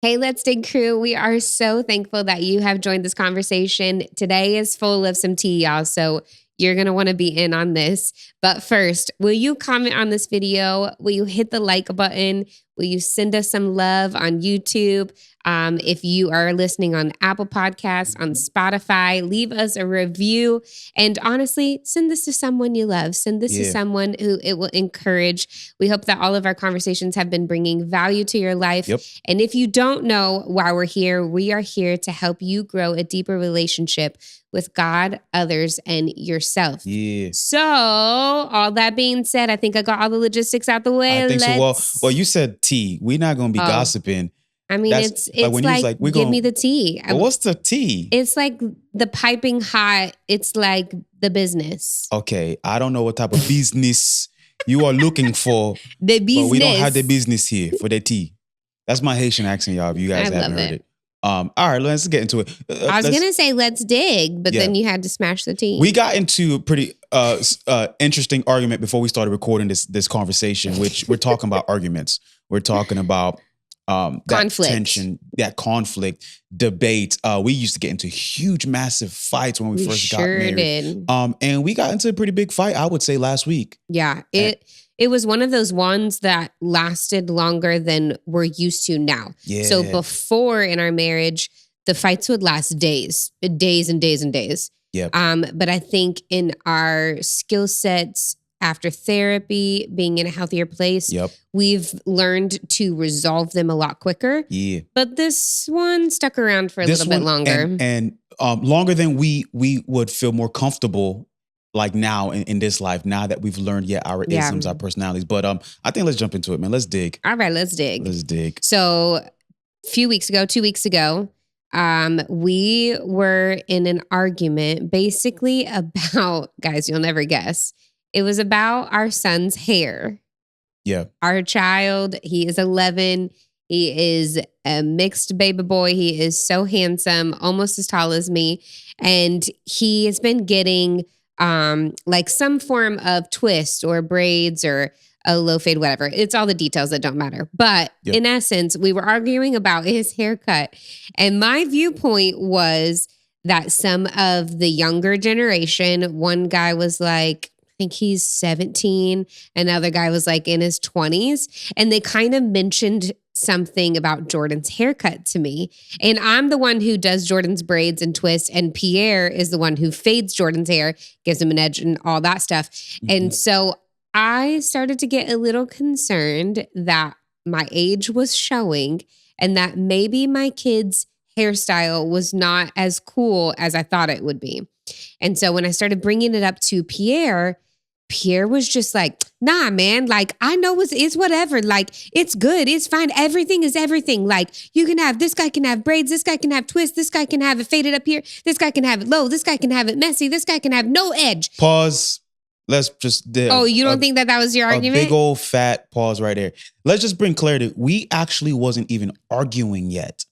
Hey, Let's Dig crew. We are so thankful that you have joined this conversation. Today is full of some tea, y'all. So you're going to want to be in on this. But first, will you comment on this video? Will you hit the like button? Will you send us some love on YouTube? If you are listening on Apple Podcasts, on Spotify, leave us a review. And honestly, send this to someone you love. Send this to someone who it will encourage. We hope that all of our conversations have been bringing value to your life. Yep. And if you don't know why we're here, we are here to help you grow a deeper relationship with God, others, and yourself. Yeah. So, all that being said, I think I got all the logistics out the way. I think so. Well, you said tea. We're not going to be gossiping. I mean, it's like give me the tea. Well, what's the tea? It's like the piping hot. It's like the business. Okay. I don't know what type of business you are looking for. The business. But we don't have the business here for the tea. That's my Haitian accent, y'all, if you guys haven't heard it. All right, let's get into it. I was going to say, let's dig, but then you had to smash the tea. We got into a pretty interesting argument before we started recording this conversation, which we're talking about arguments. We're talking about that conflict. Tension, that conflict, debate. We used to get into huge, massive fights when we first got married. Did. And we got into a pretty big fight, I would say, last week. Yeah, it was one of those ones that lasted longer than we're used to now. Yeah. So before in our marriage, the fights would last days and days and days. Yeah. But I think in our skill sets, after therapy, being in a healthier place, we've learned to resolve them a lot quicker. Yeah. But this one stuck around for a little bit longer. And longer than we would feel more comfortable like now in this life, now that we've learned our isms, our personalities. But I think let's jump into it, man. Let's dig. All right, let's dig. Let's dig. So 2 weeks ago, we were in an argument basically about, guys, you'll never guess. It was about our son's hair. Yeah. Our child, he is 11. He is a mixed baby boy. He is so handsome, almost as tall as me. And he has been getting like some form of twist or braids or a low fade, whatever. It's all the details that don't matter. But in essence, we were arguing about his haircut. And my viewpoint was that some of the younger generation, one guy was like, I think he's 17. Another guy was like in his 20s. And they kind of mentioned something about Jordan's haircut to me. And I'm the one who does Jordan's braids and twists. And Pierre is the one who fades Jordan's hair, gives him an edge and all that stuff. Mm-hmm. And so I started to get a little concerned that my age was showing and that maybe my kid's hairstyle was not as cool as I thought it would be. And so when I started bringing it up to Pierre was just like, nah, man, like, I know it's whatever. Like, it's good. It's fine. Everything is everything. Like, you can have, this guy can have braids. This guy can have twists. This guy can have it faded up here. This guy can have it low. This guy can have it messy. This guy can have no edge. Pause. Let's just... you don't think that was your argument? A big old fat pause right there. Let's just bring clarity. We actually wasn't even arguing yet.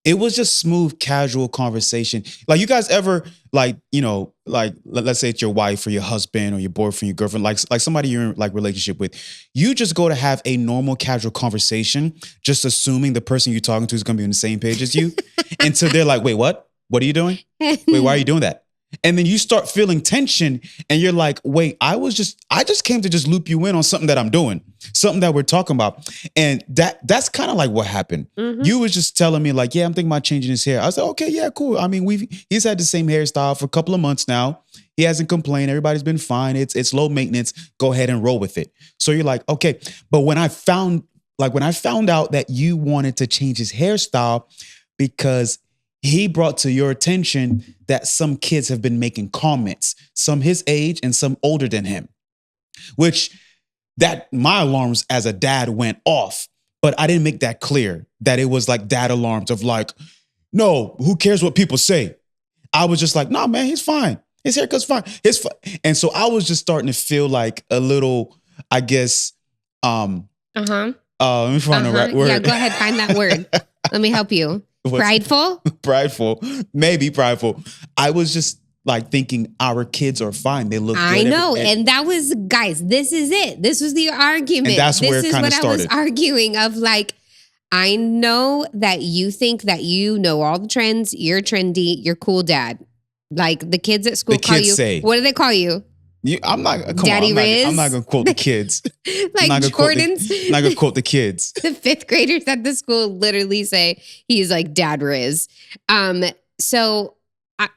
It was just smooth, casual conversation. Like, you guys ever, like, you know, like, let's say it's your wife or your husband or your boyfriend, your girlfriend, like somebody you're in like relationship with. You just go to have a normal, casual conversation, just assuming the person you're talking to is going to be on the same page as you, until they're like, wait, what? What are you doing? Wait, why are you doing that? And then you start feeling tension and you're like, wait, I just came to just loop you in on something that I'm doing, something that we're talking about. And that's kind of like what happened. Mm-hmm. You was just telling me like, yeah, I'm thinking about changing his hair. I was like, okay, yeah, cool. I mean, he's had the same hairstyle for a couple of months now. He hasn't complained. Everybody's been fine. It's low maintenance. Go ahead and roll with it. So you're like, okay. But when I found out that you wanted to change his hairstyle because he brought to your attention that some kids have been making comments, some his age and some older than him, which that my alarms as a dad went off, but I didn't make that clear that it was like dad alarms of like, no, who cares what people say? I was just like, nah, man, he's fine. His haircut's fine. And so I was just starting to feel like a little, I guess, let me find the right word. Yeah, go ahead, find that word. Let me help you. Prideful? Prideful. Maybe prideful. I was just like thinking our kids are fine. They look good. I know. And that was, guys, this is it. This was the argument. And that's where it kind of started. This is what I was arguing of like, I know that you think that you know all the trends. You're trendy. You're cool, dad. Like the kids at school The call kids you. say. What do they call you? I'm not. Come Daddy on, Riz? I'm not gonna quote the kids. Like I'm Jordan's. not gonna quote the kids. The fifth graders at the school literally say he's like Dad Riz. So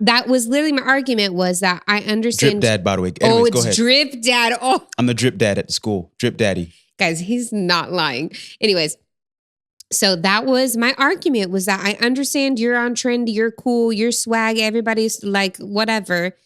that was literally my argument was that I understand. Drip dad, by the way. Anyways, it's go ahead. drip dad. Oh, I'm the drip dad at the school. Drip daddy. guys, he's not lying. Anyways, so that was my argument was that I understand you're on trend, you're cool, you're swag, everybody's like whatever.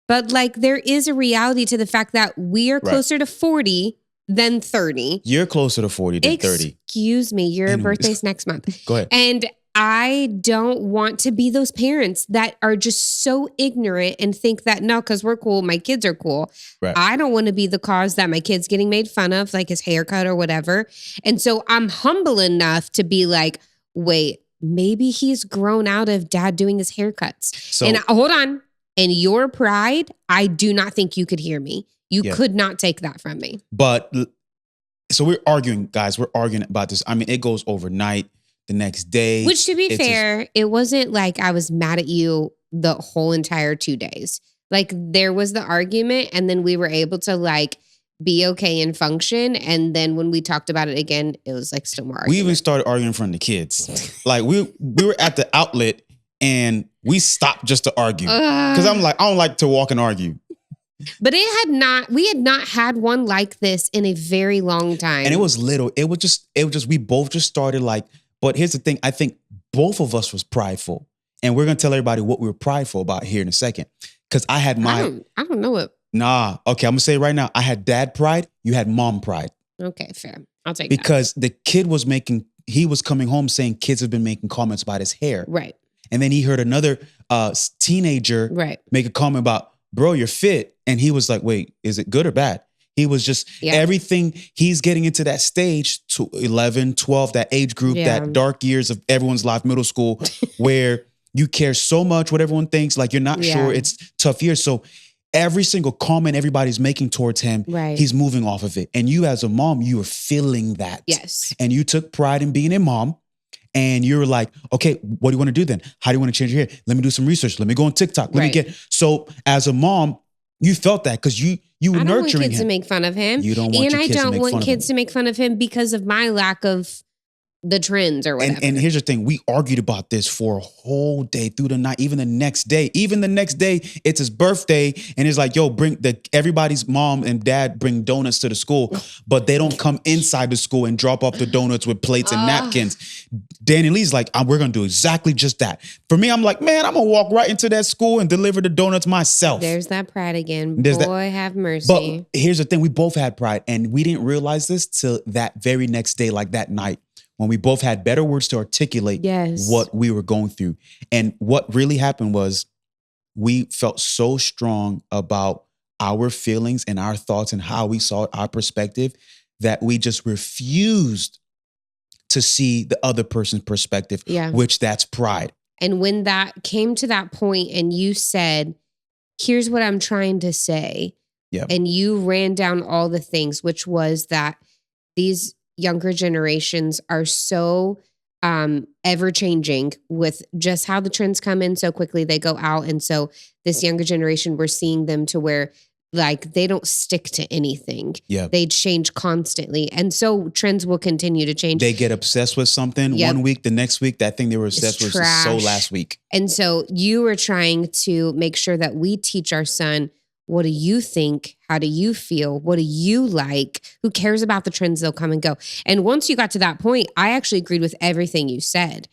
But like there is a reality to the fact that we are closer to 40 than 30. You're closer to 40 than 30. Excuse me, your Anyways. birthday's next month. Go ahead. And I don't want to be those parents that are just so ignorant and think that no, because we're cool, my kids are cool. Right. I don't want to be the cause that my kid's getting made fun of, like his haircut or whatever. And so I'm humble enough to be like, wait, maybe he's grown out of dad doing his haircuts. So And hold on. In your pride, I do not think you could hear me. You could not take that from me. But so we're arguing, guys. We're arguing about this. I mean, it goes overnight. The next day. Which, to be fair, it wasn't like I was mad at you the whole entire 2 days. Like there was the argument, and then we were able to like be okay and function. And then when we talked about it again, it was like still more argument. We even started arguing in front of the kids. Like we were at the outlet and we stopped just to argue. Because I'm like, I don't like to walk and argue. But we had not had one like this in a very long time. And it was little. It was just, we both just started like, but here's the thing. I think both of us was prideful. And we're going to tell everybody what we were prideful about here in a second. Because I had my... I don't know it. Nah. Okay, I'm going to say it right now. I had dad pride. You had mom pride. Okay, fair. I'll take because the kid was he was coming home saying kids have been making comments about his hair. Right. And then he heard another teenager make a comment about, bro, you're fit. And he was like, wait, is it good or bad? He was just everything. He's getting into that stage to 11, 12, that age group, that dark years of everyone's life, middle school, where you care so much what everyone thinks, like you're not sure. It's tough years. So every single comment everybody's making towards him, he's moving off of it. And you as a mom, you are feeling that. Yes. And you took pride in being a mom. And you were like, okay, what do you want to do then? How do you want to change your hair? Let me do some research. Let me go on TikTok. Let me get. So as a mom, you felt that because you were nurturing him. I don't want kids to make fun of him. You don't want your kids to make fun of him. And I don't want kids to make fun of him because of my lack of the trends or whatever. And here's the thing. We argued about this for a whole day through the night, even the next day. Even the next day, it's his birthday. And it's like, yo, everybody's mom and dad bring donuts to the school, but they don't come inside the school and drop off the donuts with plates and napkins. Danny Lee's like, we're going to do exactly just that. For me, I'm like, man, I'm going to walk right into that school and deliver the donuts myself. There's that pride again. Have mercy. But here's the thing. We both had pride and we didn't realize this till that very next day, like that night, when we both had better words to articulate what we were going through. And what really happened was we felt so strong about our feelings and our thoughts and how we saw our perspective that we just refused to see the other person's perspective, which that's pride. And when that came to that point and you said, here's what I'm trying to say, and you ran down all the things, which was that these younger generations are so ever changing with just how the trends come in so quickly, they go out. And so this younger generation, we're seeing them to where like they don't stick to anything. They change constantly. And so trends will continue to change. They get obsessed with something one week, the next week, that thing they were obsessed with was so last week. And so you were trying to make sure that we teach our son, what do you think? How do you feel? What do you like? Who cares about the trends? They'll come and go. And once you got to that point, I actually agreed with everything you said.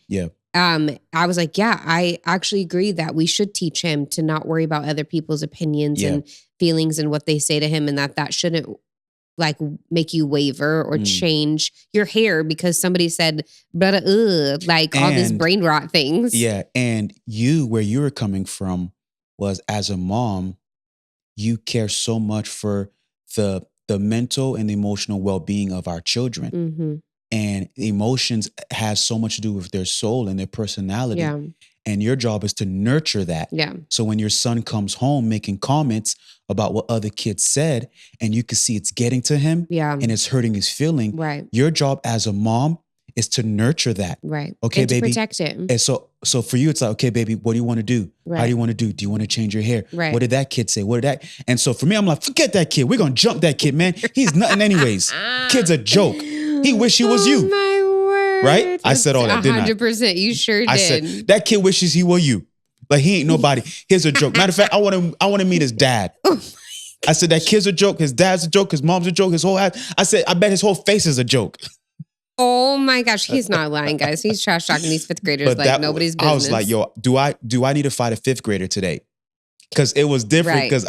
I was like, I actually agree that we should teach him to not worry about other people's opinions and feelings and what they say to him, and that shouldn't like make you waver or change your hair because somebody said, like all these brain rot things. Yeah. And where you were coming from was as a mom, you care so much for the mental and emotional well-being of our children. Mm-hmm. And emotions has so much to do with their soul and their personality. And your job is to nurture that. So when your son comes home making comments about what other kids said, and you can see it's getting to him and it's hurting his feeling, your job as a mom is to nurture that. Right. Okay, and to baby. protect it. And so for you, it's like, okay, baby, what do you want to do? How Right. do you want to do? Do you want to change your hair? Right. What did that kid say? What did that? And so for me, I'm like, forget that kid. We're going to jump that kid, man. He's nothing anyways. Kid's a joke. He wish he was you. Oh my word. Right? I said all that, didn't I? 100%. You sure did. I said, that kid wishes he were you. Like, he ain't nobody. Here's a joke. Matter of fact, I want to meet his dad. Oh I said, that kid's a joke. His dad's a joke. His mom's a joke. His whole ass. I said, I bet his whole face is a joke. Oh my gosh, he's not lying, guys. He's trash talking these fifth graders like nobody's business. I was like, yo, do I need to fight a fifth grader today? Because it was different. Right. Because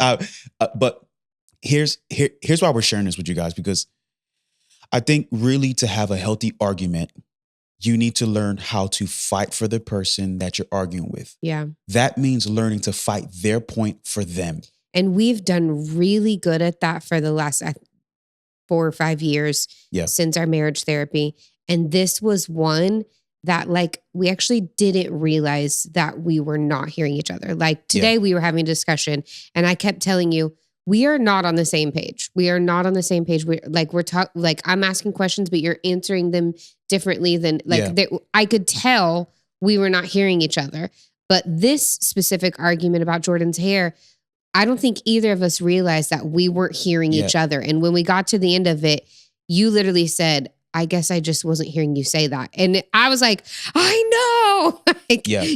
but here's why we're sharing this with you guys, because I think really to have a healthy argument, you need to learn how to fight for the person that you're arguing with. Yeah. That means learning to fight their point for them. And we've done really good at that for the last 4 or 5 years since our marriage therapy. And this was one that like we actually didn't realize that we were not hearing each other. Like today we were having a discussion and I kept telling you, we are not on the same page. We are not on the same page. Like I'm asking questions, but you're answering them differently than I could tell we were not hearing each other. But this specific argument about Jordan's hair, I don't think either of us realized that we weren't hearing each other. And when we got to the end of it, you literally said, I guess I just wasn't hearing you say that. And I was like, I know.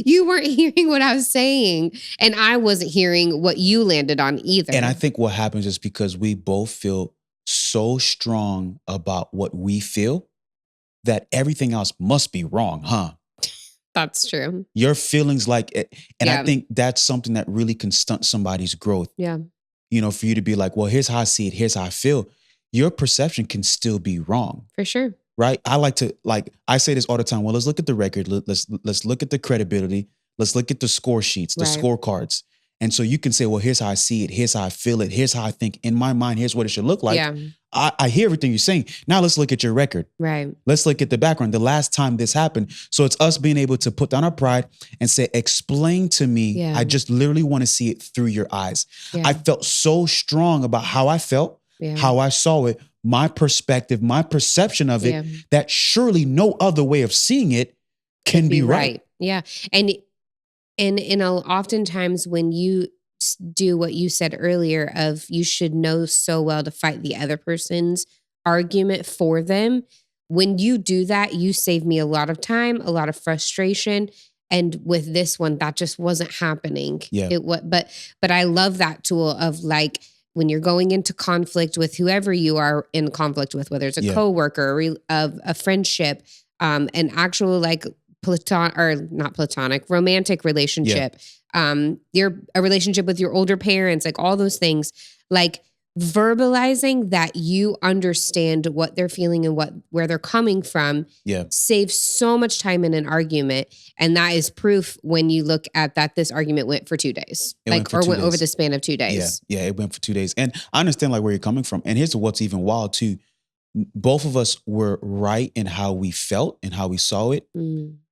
You weren't hearing what I was saying. And I wasn't hearing what you landed on either. And I think what happens is because we both feel so strong about what we feel that everything else must be wrong, huh? That's true. Your feelings like it. And I think that's something that really can stunt somebody's growth. Yeah. You know, for you to be like, well, here's how I see it. Here's how I feel. Your perception can still be wrong. For sure. Right? I like to, I say this all the time. Well, let's look at the record. Let's look at the credibility. Let's look at the score sheets, the scorecards. And so you can say, well, here's how I see it. Here's how I feel it. Here's how I think in my mind. Here's what it should look like. Yeah. I hear everything you're saying. Now let's look at your record. Right. Let's look at the background. The last time this happened. So it's us being able to put down our pride and say, explain to me. Yeah. I just literally want to see it through your eyes. Yeah. I felt so strong about how I felt, how I saw it, my perspective, my perception of it, that surely no other way of seeing it can be right. Yeah. And oftentimes when you do what you said earlier of you should know so well to fight the other person's argument for them. When you do that, you save me a lot of time, a lot of frustration. And with this one, that just wasn't happening. Yeah. But I love that tool of like, when you're going into conflict with whoever you are in conflict with, whether it's a coworker, a friendship, an actual like romantic relationship, a relationship with your older parents, like all those things, like verbalizing that you understand what they're feeling and where they're coming from saves so much time in an argument. And that is proof when you look at that this argument went for 2 days. Went over the span of 2 days. Yeah, it went for 2 days. And I understand like where you're coming from. And here's what's even wild too. Both of us were right in how we felt and how we saw it,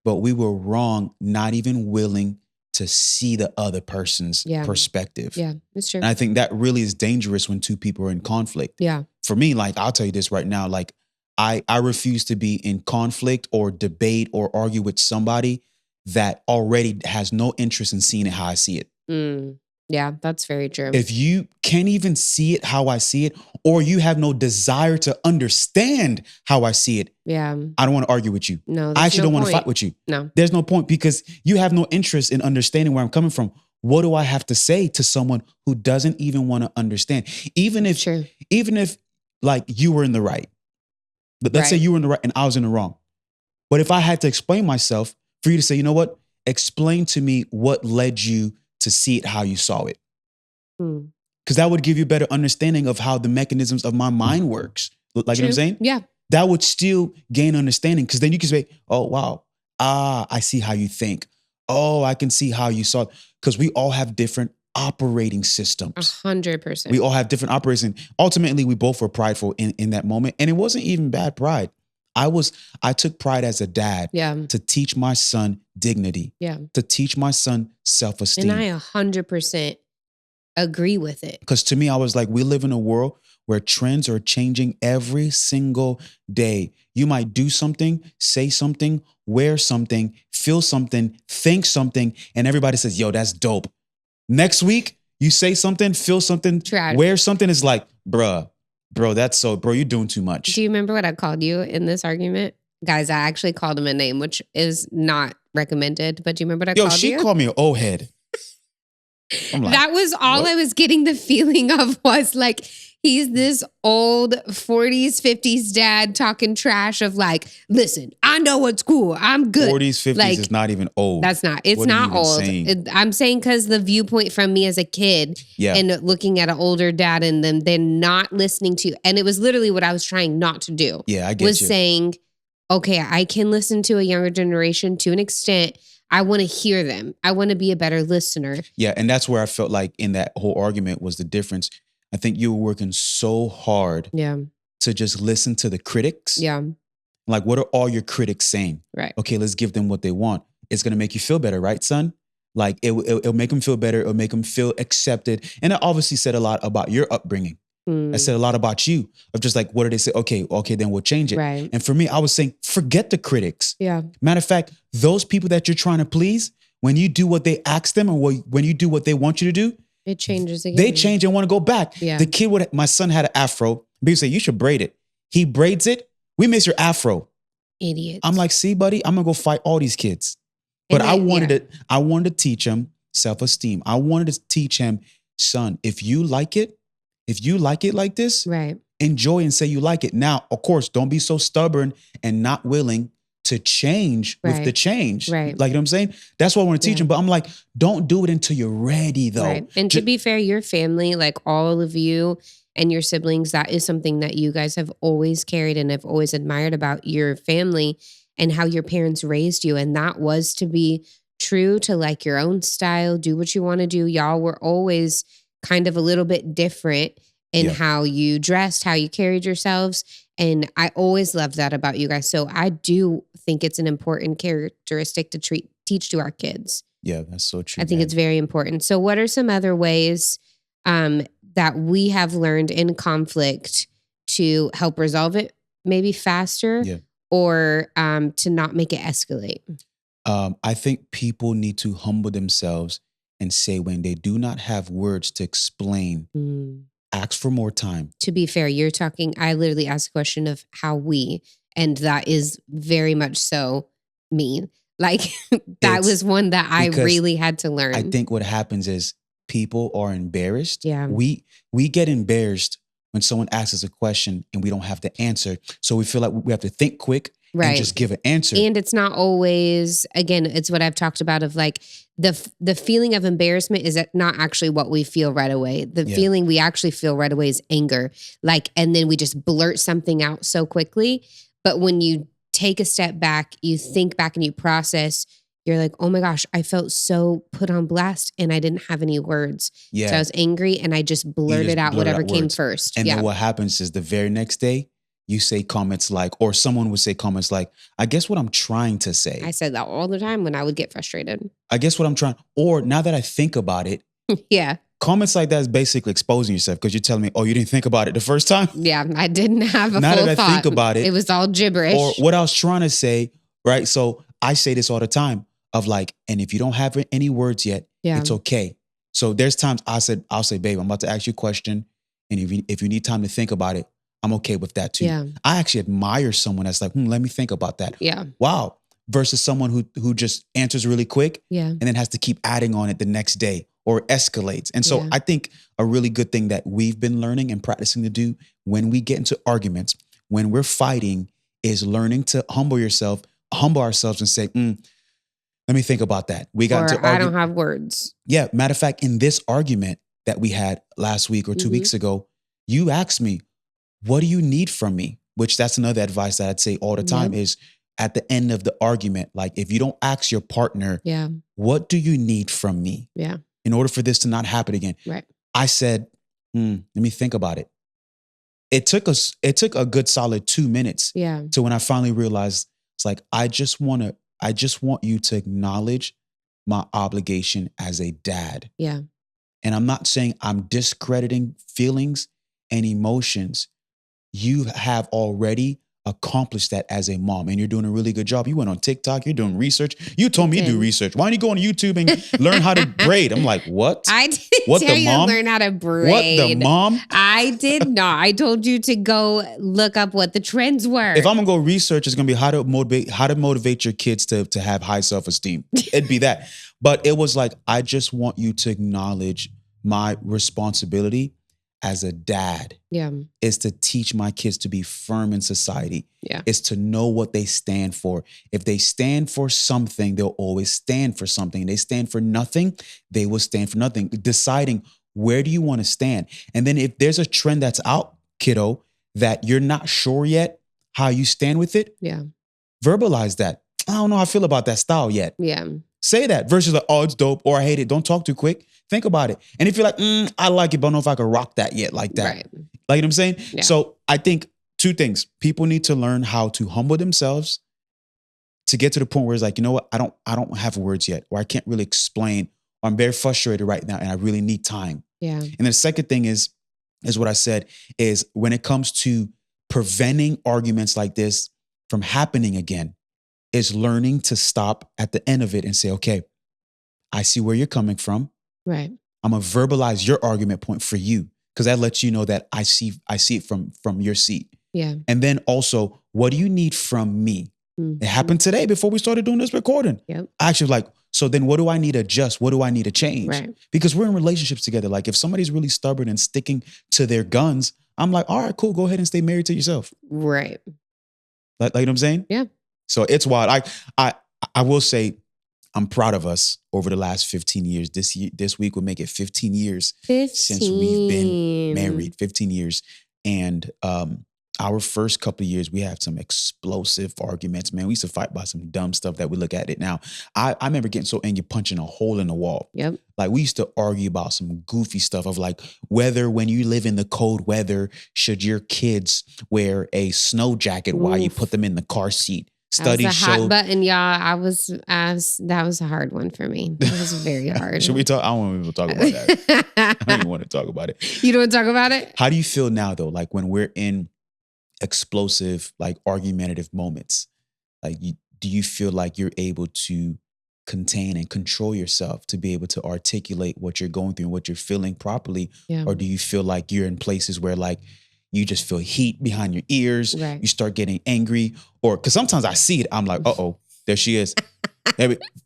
but we were wrong, not even willing to see the other person's perspective. Yeah, that's true. And I think that really is dangerous when two people are in conflict. Yeah. For me, like, I'll tell you this right now, like, I refuse to be in conflict or debate or argue with somebody that already has no interest in seeing it how I see it. Yeah, that's very true. If you can't even see it how I see it, or you have no desire to understand how I see it, I don't want to argue with you. No, I actually don't want to fight with you. No. There's no point because you have no interest in understanding where I'm coming from. What do I have to say to someone who doesn't even want to understand? Even if like you were in the right. Let's say you were in the right and I was in the wrong. But if I had to explain myself for you to say, you know what? Explain to me what led you to see it how you saw it. Because that would give you a better understanding of how the mechanisms of my mind works. Like, you know what I'm saying? Yeah. That would still gain understanding because then you can say, oh, wow. I see how you think. Oh, I can see how you saw it. Because we all have different operating systems. 100%. We all have different operating. Ultimately, we both were prideful in that moment. And it wasn't even bad pride. I took pride as a dad to teach my son dignity, to teach my son self-esteem. And I 100% agree with it. Because to me, I was like, we live in a world where trends are changing every single day. You might do something, say something, wear something, feel something, think something, and everybody says, yo, that's dope. Next week, you say something, feel something, Trash. wear something, it's like, bro, you're doing too much. Do you remember what I called you in this argument? Guys, I actually called him a name, which is not recommended. But do you remember what I called you? Yo, she called me an old head. I'm like, that was all what? I was getting the feeling of was like, he's this old 40s, 50s dad talking trash of like, listen, I know what's cool. I'm good. 40s, 50s Like, is not even old. That's not. It's What are you not even old. saying? I'm saying because the viewpoint from me as a kid Yeah. and looking at an older dad and them, they're not listening to. And it was literally what I was trying not to do. Yeah, I get was you. saying, okay, I can listen to a younger generation to an extent. I want to hear them. I want to be a better listener. Yeah, and that's where I felt like in that whole argument was the difference. I think you were working so hard Yeah. to just listen to the critics. Yeah. Like, what are all your critics saying? Right. Okay, let's give them what they want. It's going to make you feel better, right, son? Like, it'll make them feel better. It'll make them feel accepted. And it obviously said a lot about your upbringing. I said a lot about you of just like, what did they say? Okay, then we'll change it. Right. And for me, I was saying, forget the critics. Yeah. Matter of fact, those people that you're trying to please, when you do what they ask them or when you do what they want you to do, It changes again. they change and want to go back. Yeah. The kid my son had an afro. People say, you should braid it. He braids it. We miss your afro. Idiots. I'm like, see, buddy, I'm gonna go fight all these kids. But And I then- wanted to teach him self-esteem. I wanted to teach him, son, if you like it like this, Right. enjoy and say you like it. Now, of course, don't be so stubborn and not willing to change with Right. the change. Right. Like, you know what I'm saying? That's what I want to teach Yeah. him. But I'm like, don't do it until you're ready, though. Right. And to be fair, your family, like all of you and your siblings, that is something that you guys have always carried and have always admired about your family and how your parents raised you. And that was to be true to like your own style, do what you want to do. Y'all were always kind of a little bit different in Yeah. how you dressed, how you carried yourselves. And I always loved that about you guys. So I do think it's an important characteristic to teach to our kids. Yeah, that's so true. I think man. it's very important. So what are some other ways that we have learned in conflict to help resolve it maybe faster Yeah. or to not make it escalate? I think people need to humble themselves and say when they do not have words to explain, ask for more time. To be fair, I literally asked a question of how and that is very much so me. Like that It's was one that I because really had to learn. I think what happens is people are embarrassed. Yeah. We get embarrassed when someone asks us a question and we don't have the answer. So we feel like we have to think quick and Right. just give an answer. And it's not always, again, it's what I've talked about of like the feeling of embarrassment is not actually what we feel right away. The Yeah. feeling we actually feel right away is anger. Like, and then we just blurt something out so quickly. But when you take a step back, you think back and you process, you're like, oh my gosh, I felt so put on blast and I didn't have any words. Yeah. So I was angry and I just blurted out blurted whatever out came words. first. And yeah. then what happens is the very next day, you say comments like, or someone would say comments like, I guess what I'm trying to say. I said that all the time when I would get frustrated. I guess what I'm trying, or now that I think about it, Yeah. comments like that is basically exposing yourself because you're telling me, oh, you didn't think about it the first time? Yeah. I didn't have a Now full that I thought. think about it, It was all gibberish. or what I was trying to say, right? So I say this all the time of like, and if you don't have any words yet, Yeah. it's okay. So there's times I'll say, babe, I'm about to ask you a question. And if you need time to think about it, I'm okay with that too. Yeah. I actually admire someone that's like, let me think about that. Yeah. Wow. Versus someone who just answers really quick Yeah. and then has to keep adding on it the next day or escalates. And so Yeah. I think a really good thing that we've been learning and practicing to do when we get into arguments, when we're fighting, is learning to humble ourselves and say, let me think about that. We got Or into I don't have words. Yeah. Matter of fact, in this argument that we had last week or 2 weeks ago, you asked me, what do you need from me? Which that's another advice that I'd say all the time is at the end of the argument, like if you don't ask your partner, Yeah. what do you need from me Yeah. in order for this to not happen again? Right. I said, let me think about it. It took a good solid 2 minutes Yeah. to when I finally realized it's like, I just want you to acknowledge my obligation as a dad. Yeah. And I'm not saying I'm discrediting feelings and emotions, you have already accomplished that as a mom, and you're doing a really good job. You went on TikTok, you're doing research. You told me to do research. Why don't you go on YouTube and learn how to braid? I'm like, what? I didn't tell you to learn how to braid. What the mom? I did not. I told you to go look up what the trends were. If I'm gonna go research, it's gonna be how to motivate your kids to have high self-esteem. It'd be that. But it was like, I just want you to acknowledge my responsibility as a dad is to teach my kids to be firm in society. Is to know what they stand for. If they stand for something, they'll always stand for something. They stand for nothing, they will stand for nothing. Deciding where do you want to stand? And then if there's a trend that's out, kiddo, that you're not sure yet how you stand with it, verbalize that. I don't know how I feel about that style yet. Say that versus like, oh, it's dope, or I hate it. Don't talk too quick. Think about it. And if you're like, I like it, but I don't know if I can rock that yet like that. Right. Like, you know what I'm saying? So I think two things. People need to learn how to humble themselves to get to the point where it's like, you know what? I don't have words yet, or I can't really explain, or I'm very frustrated right now and I really need time. And then the second thing is what I said, is when it comes to preventing arguments like this from happening again, is learning to stop at the end of it and say, okay, I see where you're coming from. Right. I'm gonna verbalize your argument point for you, because that lets you know that I see it from your seat. And then also, what do you need from me? It happened today before we started doing this recording. I actually like, so then what do I need to adjust? What do I need to change? Right. Because we're in relationships together. Like if somebody's really stubborn and sticking to their guns, I'm like, all right, cool. Go ahead and stay married to yourself. Right. Like you know what I'm saying? Yeah. So it's wild. I will say, I'm proud of us over the last 15 years. This week will make it 15 years since we've been married. 15 years. And our first couple of years, we had some explosive arguments, man. We used to fight about some dumb stuff that we look at it now. I remember getting so angry, punching a hole in the wall. Like we used to argue about some goofy stuff of like whether when you live in the cold weather, should your kids wear a snow jacket while you put them in the car seat? Studies that was a hot button, y'all. That was a hard one for me. That was very hard. Should we talk? I don't want people to talk about that. I don't even want to talk about it. You don't want to talk about it? How do you feel now though? Like when we're in explosive, like argumentative moments, like do you feel like you're able to contain and control yourself to be able to articulate what you're going through and what you're feeling properly? Or do you feel like you're in places where like you just feel heat behind your ears. Right. You start getting angry. Or because sometimes I see it, I'm like, uh-oh, there she is.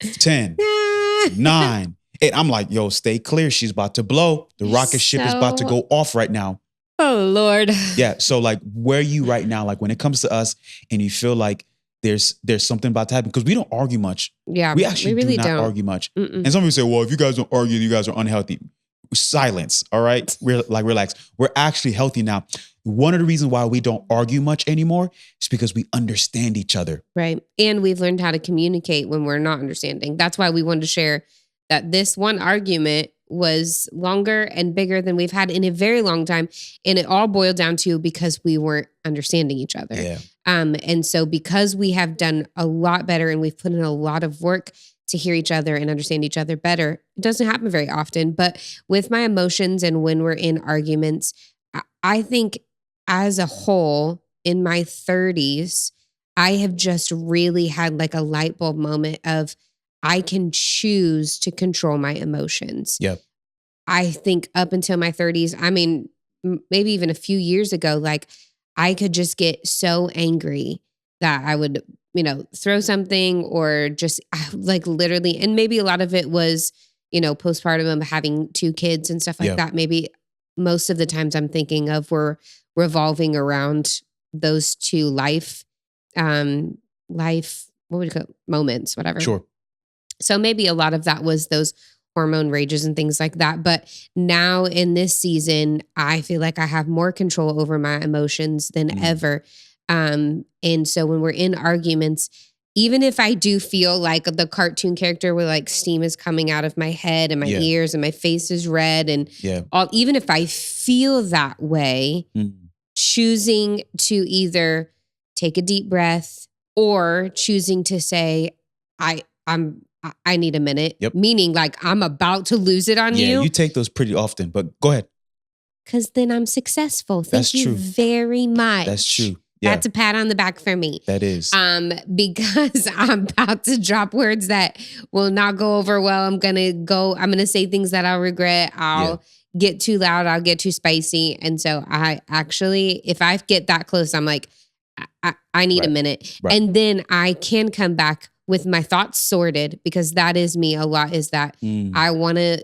10, 9, 8. I'm like, yo, stay clear. She's about to blow. The rocket ship is about to go off right now. Oh, Lord. Yeah. So like, where are you right now? Like when it comes to us and you feel like there's something about to happen, because we don't argue much. Yeah. We actually really do not argue much. And some people say, well, if you guys don't argue, you guys are unhealthy. Silence. All right. We're like, relax. We're actually healthy now. One of the reasons why we don't argue much anymore is because we understand each other. Right. And we've learned how to communicate when we're not understanding. That's why we wanted to share that this one argument was longer and bigger than we've had in a very long time. And it all boiled down to because we weren't understanding each other. Yeah. And so because we have done a lot better and we've put in a lot of work to hear each other and understand each other better, it doesn't happen very often. But with my emotions and when we're in arguments, I think as a whole in my 30s, I have just really had like a light bulb moment of I can choose to control my emotions. Yep. I think up until my 30s, I mean, maybe even a few years ago, like I could just get so angry that I would, throw something or just like literally, and maybe a lot of it was, postpartum of having 2 kids and stuff like that. Maybe most of the times I'm thinking of were revolving around those 2 life, what would you call it? Moments, whatever. Sure. So maybe a lot of that was those hormone rages and things like that. But now in this season, I feel like I have more control over my emotions than ever. And so when we're in arguments, even if I do feel like the cartoon character where like steam is coming out of my head and my ears and my face is red and even if I feel that way, choosing to either take a deep breath or choosing to say, I need a minute, meaning like I'm about to lose it on you. Yeah, you take those pretty often, but go ahead. because then I'm successful. Thank That's you true. very much. That's true. Yeah, That's a pat on the back for me. that is. Because I'm about to drop words that will not go over well. I'm gonna say things that I'll regret. I'll get too loud. I'll get too spicy. And so I actually, if I get that close, I'm like, I need a Right. minute. Right. And then I can come back with my thoughts sorted, because that is me a lot, is that I want to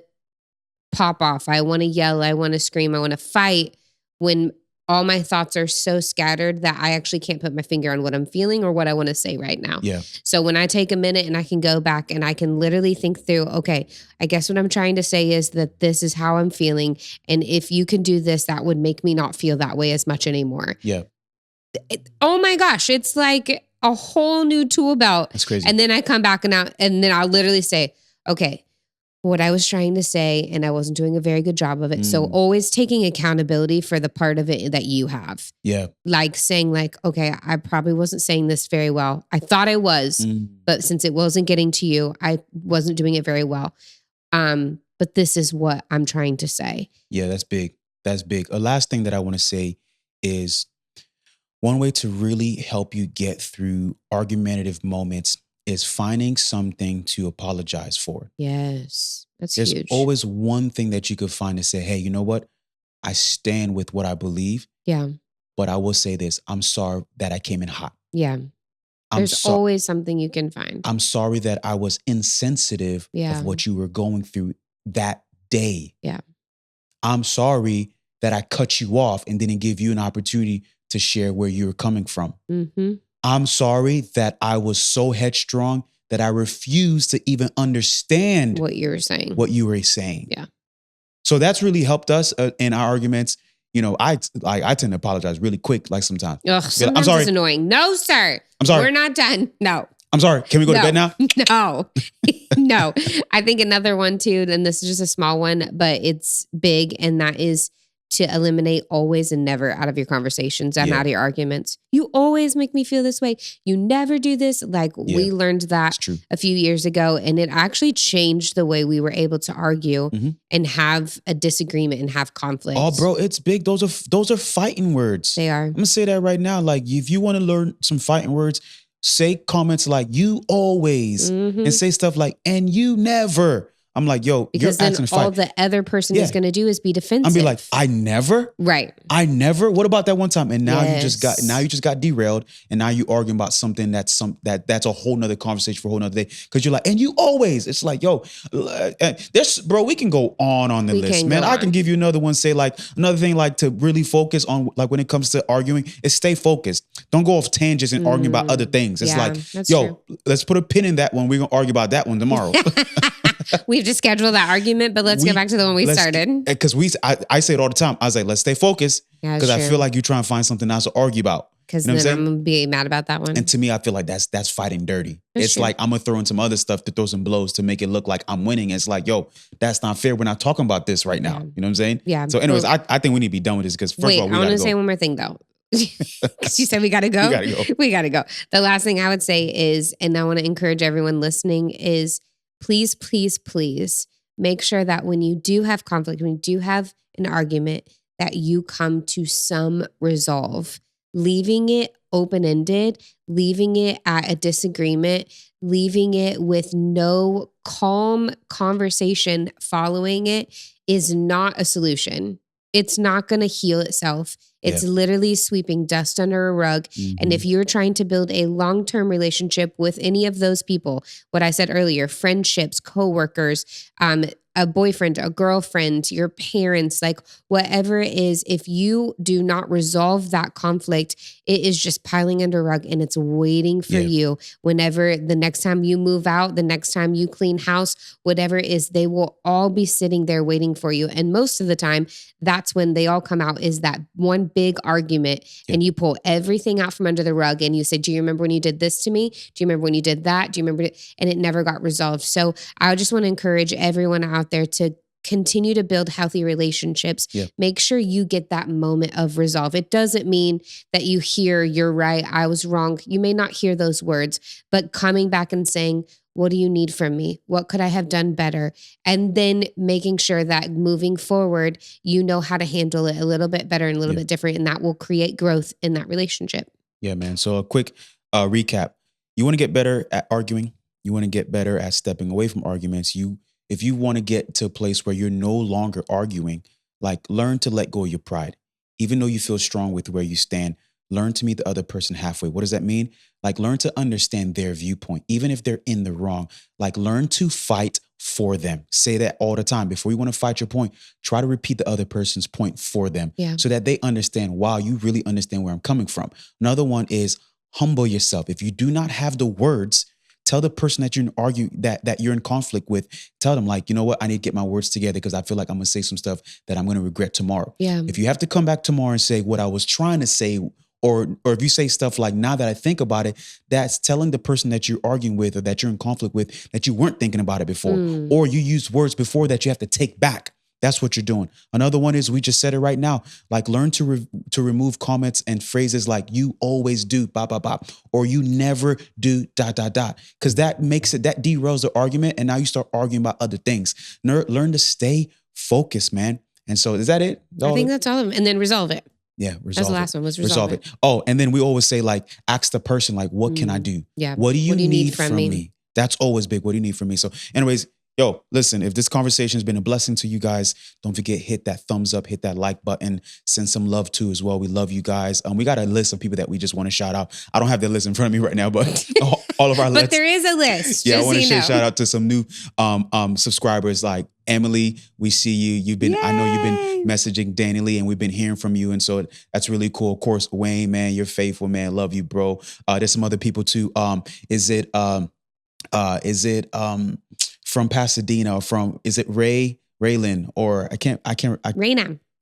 pop off. I want to yell. I want to scream. I want to fight when all my thoughts are so scattered that I actually can't put my finger on what I'm feeling or what I want to say right now. Yeah. So when I take a minute and I can go back and I can literally think through, okay, I guess what I'm trying to say is that this is how I'm feeling. And if you can do this, that would make me not feel that way as much anymore. Yeah. Oh my gosh, it's like a whole new tool belt. That's crazy. And then I come back and then I'll literally say, okay, what I was trying to say, and I wasn't doing a very good job of it. So always taking accountability for the part of it that you have. Yeah. Like saying like, okay, I probably wasn't saying this very well. I thought I was, but since it wasn't getting to you, I wasn't doing it very well. But this is what I'm trying to say. Yeah, that's big. That's big. A last thing that I want to say is one way to really help you get through argumentative moments is finding something to apologize for. Yes, that's There's huge. always one thing that you could find to say, hey, you know what? I stand with what I believe, Yeah, but I will say this. I'm sorry that I came in hot. yeah. There's always something you can find. I'm sorry that I was insensitive Yeah. of what you were going through that day. Yeah. I'm sorry that I cut you off and didn't give you an opportunity to share where you were coming from. Mm-hmm. I'm sorry that I was so headstrong that I refused to even understand What you were saying. what you were saying. Yeah. So that's really helped us in our arguments. You know, I tend to apologize really quick, like sometimes. Ugh, sometimes sorry. it's annoying. No, sir. I'm sorry. We're not done. No. I'm sorry. Can we go to No. bed now? No. No. I think another one too, and this is just a small one, but it's big, and that is to eliminate always and never out of your conversations and Yeah. out of your arguments. You always make me feel this way. You never do this. Like we learned that That's true. a few years ago, and it actually changed the way we were able to argue and have a disagreement and have conflict. Oh, bro, it's big. Those are fighting words. They are. I'm gonna say that right now. Like, if you want to learn some fighting words, say comments like "you always" Mhm. and say stuff like "and you never." I'm like, yo, Because you're then asking to all fight. the other person is Yeah. going to do is be defensive. I'm be like, I never. right. What about that one time? And now you just Yes. got derailed, and now you arguing about something that's a whole nother conversation for a whole nother day. Because you're like, and you always. It's like, yo, bro. We can go on the We list, can man. go I can on. give you another one. Say like another thing, like to really focus on, like when it comes to arguing, is stay focused. Don't go off tangents and argue about other things. It's Yeah, like, that's yo, let's put a pin in that one. We're gonna argue about that one tomorrow. We've just scheduled that argument, but let's get back to the one we started. Because I say it all the time. I was like, let's stay focused. Yeah, Because I feel like you're trying to find something else to argue about. because You know what then I'm I'm saying? gonna be mad about that one. And to me, I feel like that's fighting dirty. That's It's true. like I'm gonna throw in some other stuff to throw some blows to make it look like I'm winning. It's like, yo, that's not fair. We're not talking about this right now. Yeah. You know what I'm saying? Yeah. So, anyways, Well, I think we need to be done with this because first wait, of all, we I want gotta to say go. one more thing though. 'Cause you said we gotta go. We gotta go. We gotta go. The last thing I would say is, and I want to encourage everyone listening, is please, please, please make sure that when you do have conflict, when you do have an argument, that you come to some resolve. Leaving it open-ended, leaving it at a disagreement, leaving it with no calm conversation following it is not a solution. It's not going to heal itself. It's literally sweeping dust under a rug. And if you're trying to build a long-term relationship with any of those people, what I said earlier, friendships, coworkers, a boyfriend, a girlfriend, your parents, like whatever it is, if you do not resolve that conflict, it is just piling under a rug and it's waiting for you. Whenever the next time you move out, the next time you clean house, whatever it is, they will all be sitting there waiting for you. And most of the time, that's when they all come out, is that one big argument, and you pull everything out from under the rug and you say, do you remember when you did this to me? Do you remember when you did that? Do you remember? And it never got resolved. So I just want to encourage everyone out there to continue to build healthy relationships. Make sure you get that moment of resolve. It doesn't mean that you hear, you're right, I was wrong. You may not hear those words, but coming back and saying, what do you need from me? What could I have done better? And then making sure that moving forward, you know how to handle it a little bit better and a little Yeah. bit different. And that will create growth in that relationship. Yeah, man. So a quick recap. You want to get better at arguing. You want to get better at stepping away from arguments. If you want to get to a place where you're no longer arguing, like learn to let go of your pride. Even though you feel strong with where you stand, learn to meet the other person halfway. What does that mean? Like learn to understand their viewpoint, even if they're in the wrong. Like learn to fight for them. Say that all the time. Before you want to fight your point, try to repeat the other person's point for them Yeah. so that they understand, wow, you really understand where I'm coming from. Another one is humble yourself. If you do not have the words, tell the person that you're in conflict with, tell them like, you know what, I need to get my words together because I feel like I'm gonna say some stuff that I'm gonna regret tomorrow. Yeah. If you have to come back tomorrow and say what I was trying to say, or if you say stuff like, now that I think about it, that's telling the person that you're arguing with or that you're in conflict with that you weren't thinking about it before, or you used words before that you have to take back. That's what you're doing. Another one is, we just said it right now, like learn to remove comments and phrases like you always do, blah, blah, blah, or you never do, dot, dot, dot. Because that derails the argument. And now you start arguing about other things. Learn to stay focused, man. And so is that it? I think that's all of them. And then resolve it. Yeah, That's the last one, was resolve it. Oh, and then we always say like, ask the person like, what can I do? Yeah. What do you need from me? That's always big. What do you need from me? So anyways, yo, listen, if this conversation has been a blessing to you guys, don't forget, hit that thumbs up, hit that like button, send some love too as well. We love you guys. We got a list of people that we just want to shout out. I don't have the list in front of me right now, but all of our But there is a list. Yeah, I want to say shout out to some new subscribers like Emily. We see you. I know you've been messaging Danny Lee, and we've been hearing from you, and so that's really cool. Of course, Wayne, man, you're faithful, man. Love you, bro. There's some other people too. Is it from Pasadena, or is it Raylyn, or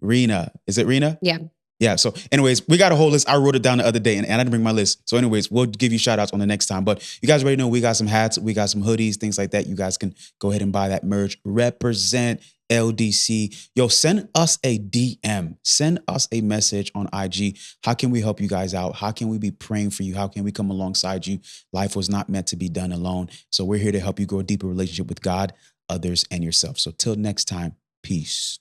Rena. Is it Rena? Yeah. Yeah. So anyways, we got a whole list. I wrote it down the other day and I didn't bring my list. So anyways, we'll give you shout outs on the next time. But you guys already know we got some hats, we got some hoodies, things like that. You guys can go ahead and buy that merch. Represent LDC. Yo, send us a DM. Send us a message on IG. How can we help you guys out? How can we be praying for you? How can we come alongside you? Life was not meant to be done alone. So we're here to help you grow a deeper relationship with God, others, and yourself. So till next time, peace.